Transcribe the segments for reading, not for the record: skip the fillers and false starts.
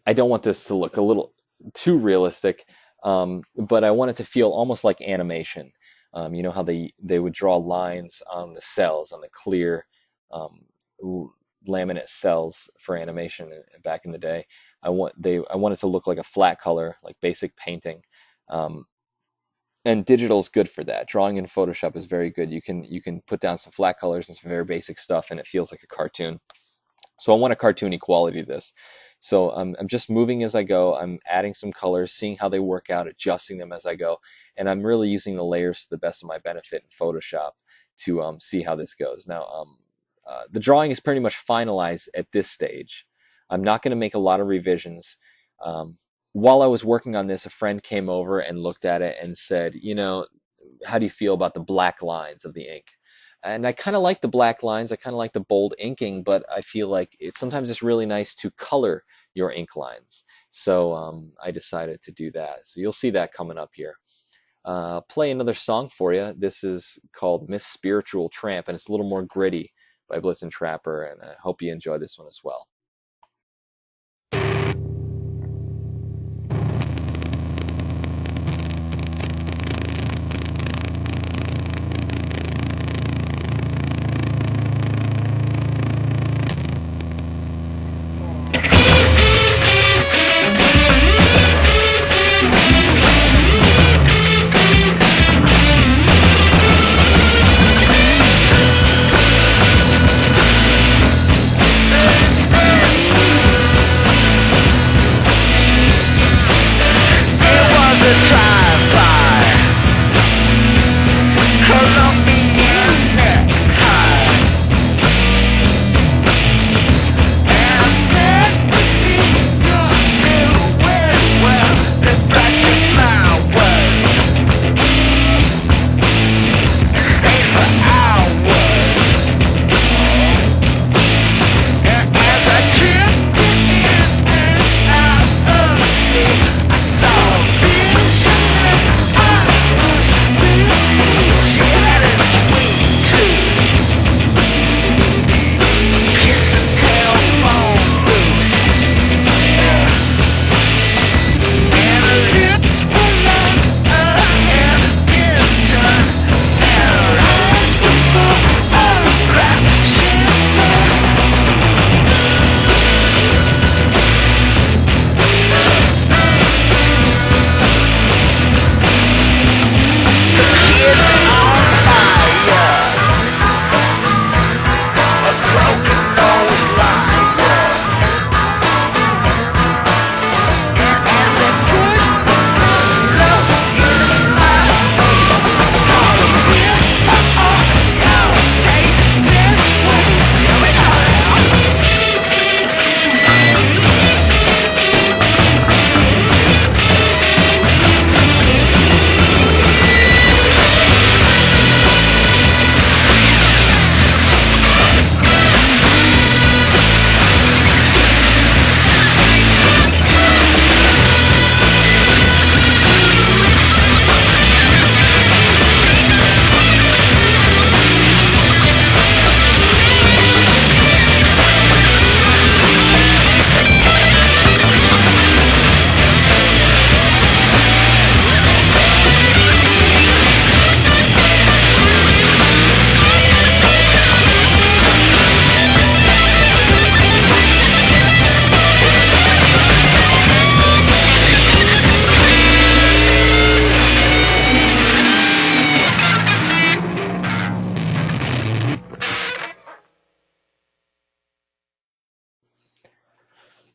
I don't want this to look a little too realistic, but I want it to feel almost like animation. You know how they would draw lines on the cells, on the clear um, laminate cells for animation back in the day. I want it to look like a flat color, like basic painting. Um, and digital is good for that. Drawing in Photoshop is very good. You can put down some flat colors and some very basic stuff, and it feels like a cartoon. So I want a cartoony quality to this. So I'm just moving as I go. I'm adding some colors, seeing how they work out, adjusting them as I go, and I'm really using the layers to the best of my benefit in Photoshop to see how this goes. Now, the drawing is pretty much finalized at this stage. I'm not going to make a lot of revisions. Um, while I was working on this, a friend came over and looked at it and said, you know, how do you feel about the black lines of the ink? And I kind of like the black lines. I kind of like the bold inking, but I feel like sometimes it's really nice to color your ink lines. So I decided to do that. So you'll see that coming up here. Play another song for you. This is called Miss Spiritual Tramp, and it's a little more gritty by Blitzen Trapper, and I hope you enjoy this one as well.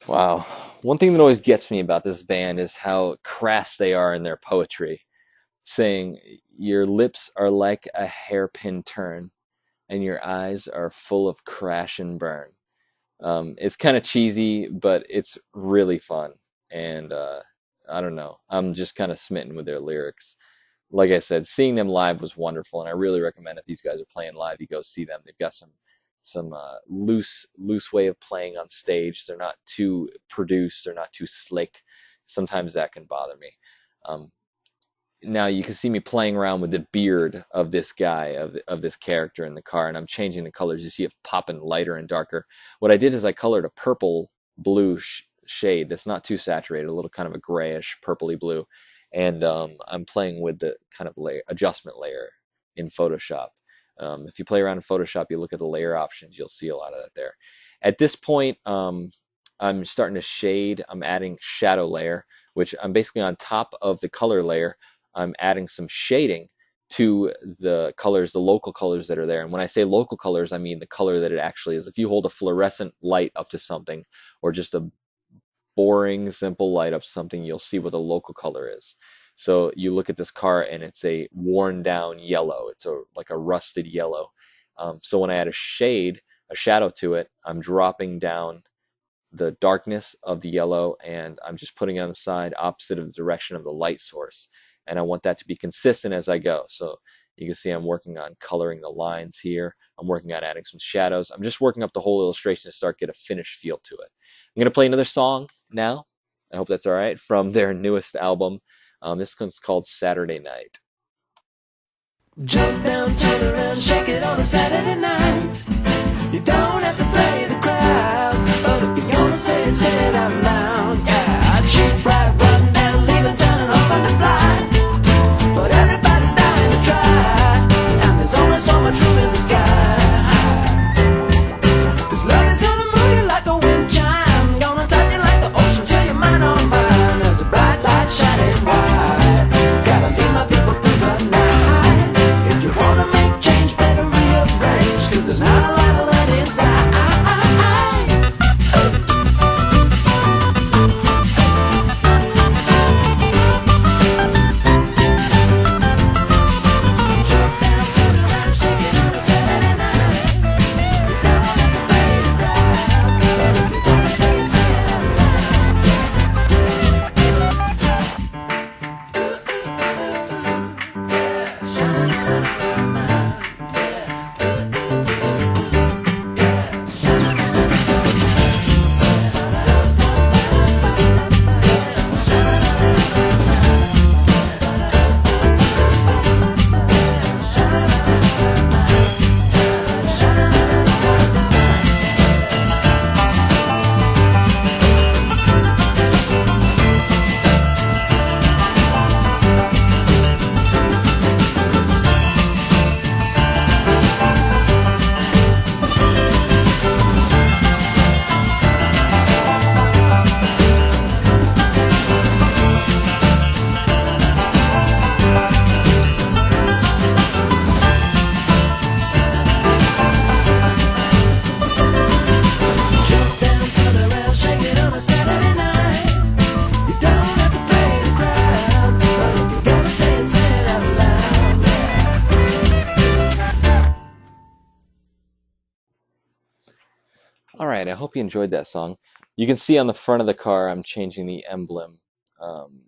Wow. One thing that always gets me about this band is how crass they are in their poetry, saying, your lips are like a hairpin turn, and your eyes are full of crash and burn. It's kind of cheesy, but it's really fun. And I don't know. I'm just kind of smitten with their lyrics. Like I said, seeing them live was wonderful, and I really recommend if these guys are playing live, you go see them. They've got some loose way of playing on stage. They're not too produced. They're not too slick. Sometimes that can bother me. Um, Now you can see me playing around with the beard of this guy, of this character in the car, and I'm changing the colors. You see it popping lighter and darker. What I did is I colored a purple blue shade that's not too saturated, a little kind of a grayish, purpley blue. And I'm playing with the kind of layer, adjustment layer in Photoshop. If you play around in Photoshop, you look at the layer options, you'll see a lot of that there. At this point, I'm starting to shade. I'm adding shadow layer, which I'm basically on top of the color layer. I'm adding some shading to the colors, the local colors that are there. And when I say local colors, I mean the color that it actually is. If you hold a fluorescent light up to something, or just a boring, simple light up to something, you'll see what the local color is. So you look at this car and it's a worn down yellow. It's like a rusted yellow. So when I add a shade, a shadow to it, I'm dropping down the darkness of the yellow, and I'm just putting it on the side opposite of the direction of the light source. And I want that to be consistent as I go. So you can see I'm working on coloring the lines here. I'm working on adding some shadows. I'm just working up the whole illustration to start get a finished feel to it. I'm going to play another song now. I hope that's all right, from their newest album. This one's called Saturday Night. Jump down, turn around, shake it on a Saturday night. You don't have to play the crowd, but if you're gonna say it out loud. Yeah, cheap ride, run down, leaving town and hop on the fly. But everybody's dying to try, and there's only so much room in the sky. This love is gonna move you like a wind chime, gonna toss you like the ocean till you're mine on mine. There's a bright light shining bright, gotta lead my people through the night. If you wanna make change, better rearrange, 'cause there's not a lot of light inside. All right, I hope you enjoyed that song. You can see on the front of the car, I'm changing the emblem.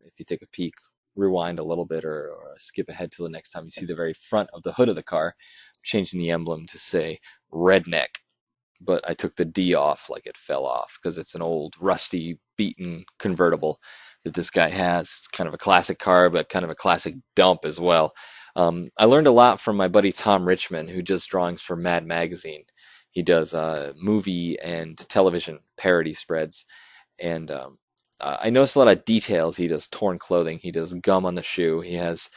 If you take a peek, rewind a little bit, or skip ahead to the next time you see the very front of the hood of the car, I'm changing the emblem to say redneck. But I took the D off like it fell off because it's an old, rusty, beaten convertible that this guy has. It's kind of a classic car, but kind of a classic dump as well. I learned a lot from my buddy Tom Richmond, who does drawings for Mad Magazine. He does movie and television parody spreads, and I noticed a lot of details. He does torn clothing, he does gum on the shoe, he has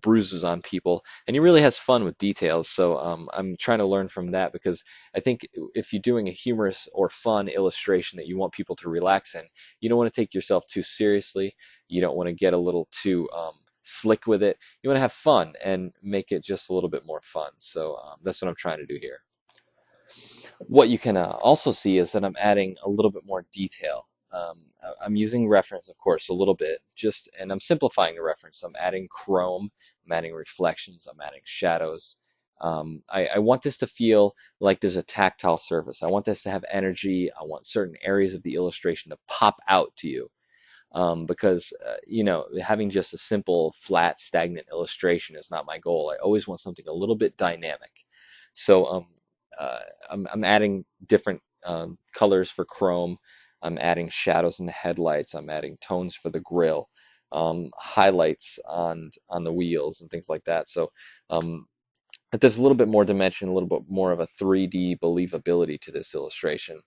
bruises on people, and he really has fun with details. So I'm trying to learn from that, because I think if you're doing a humorous or fun illustration that you want people to relax in, you don't want to take yourself too seriously. You don't want to get a little too slick with it. You want to have fun and make it just a little bit more fun. So that's what I'm trying to do here. What you can also see is that I'm adding a little bit more detail. I'm using reference, of course, a little bit, and I'm simplifying the reference. I'm adding chrome, I'm adding reflections, I'm adding shadows. I want this to feel like there's a tactile surface. I want this to have energy. I want certain areas of the illustration to pop out to you. Because having just a simple, flat, stagnant illustration is not my goal. I always want something a little bit dynamic. So I'm adding different colors for chrome. I'm adding shadows in the headlights. I'm adding tones for the grille, highlights on the wheels and things like that. So there's a little bit more dimension, a little bit more of a 3D believability to this illustration.